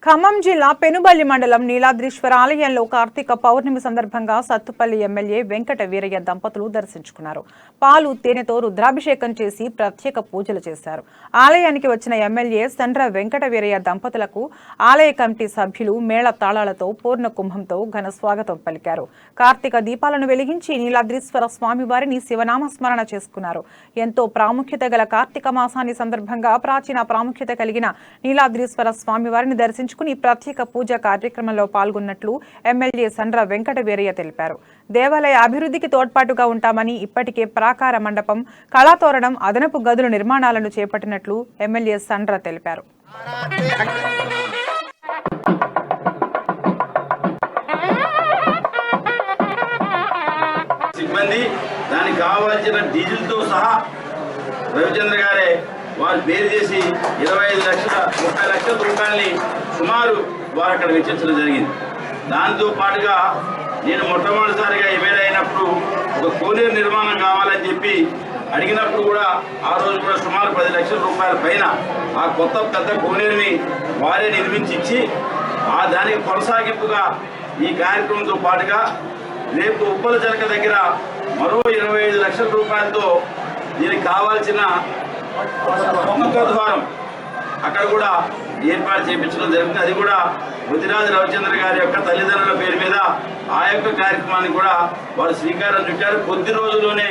ఖమ్మం జిల్లా పెనుబల్లి మండలం నీలాద్రీశ్వర ఆలయంలో కార్తీక పౌర్ణమి సందర్భంగా సత్తుపల్లి ఎమ్మెల్యే వెంకట వీరయ్య దంపతులు దర్శించుకున్నారు. పాలు తేనెతో రుద్రాభిషేకం చేసి ప్రత్యేక పూజలు చేశారు. ఆలయానికి వచ్చిన ఎమ్మెల్యే సండ్ర వెంకట వీరయ్య దంపతులకు ఆలయ కమిటీ సభ్యులు మేళ తాళాలతో పూర్ణ కుంభంతో ఘన స్వాగతం పలికారు. కార్తీక దీపాలను వెలిగించి నీలాద్రీశ్వర స్వామివారిని శివనామస్మరణ చేసుకున్నారు. ఎంతో ప్రాముఖ్యత గల కార్తీక మాసాన్ని సందర్భంగా ప్రాచీన ప్రాముఖ్యత కలిగిన నీలాద్రీశ్వర స్వామివారిని దర్శించుకుని ప్రత్యేక పూజా కార్యక్రమంలో పాల్గొన్నట్లు ఎమ్మెల్యే సండ్ర వెంకట వీరయ్య తెలిపారు. దేవాలయ అభివృద్ధికి తోడ్పాటుగా ఉంటామని, ఇప్పటికే ప్రాకార మండపం, కళాతోరణం, అదనపు గదుల నిర్మాణాలను చేపట్టినట్లు ఎమ్మెల్యే సండ్ర తెలిపారు. సిబ్బంది దానికి కావాల్సిన డీజిల్ తో సహా రవిచంద్ర గారే వారు పేరు చేసి 25 లక్షల 30 లక్షల రూపాయలని సుమారు వారు అక్కడ వెచ్చించడం జరిగింది. దాంతో పాటుగా నేను మొట్టమొదటిసారిగా ఎమ్మెల్యే అయినప్పుడు ఒక కోనేరు నిర్మాణం కావాలని చెప్పి అడిగినప్పుడు కూడా ఆ రోజు కూడా సుమారు 10 లక్షల రూపాయల పైన ఆ కొత్త పెద్ద కోనేరుని వారే నిర్మించి ఇచ్చి ఆ దానికి కొనసాగింపుగా ఈ కార్యక్రమంతో పాటుగా రేపు ఉప్పల జలక దగ్గర మరో 25 లక్షల రూపాయలతో దీనికి కావాల్సిన ముఖద్వారం అక్కడ కూడా ఏర్పాటు చేయించడం జరుగుతుంది. అది కూడా ముదిరాజు రవిచంద్ర గారి యొక్క తల్లిదండ్రుల పేరు మీద ఆ యొక్క కార్యక్రమాన్ని కూడా వారు శ్రీకారం చుట్టారు. కొద్ది రోజుల్లోనే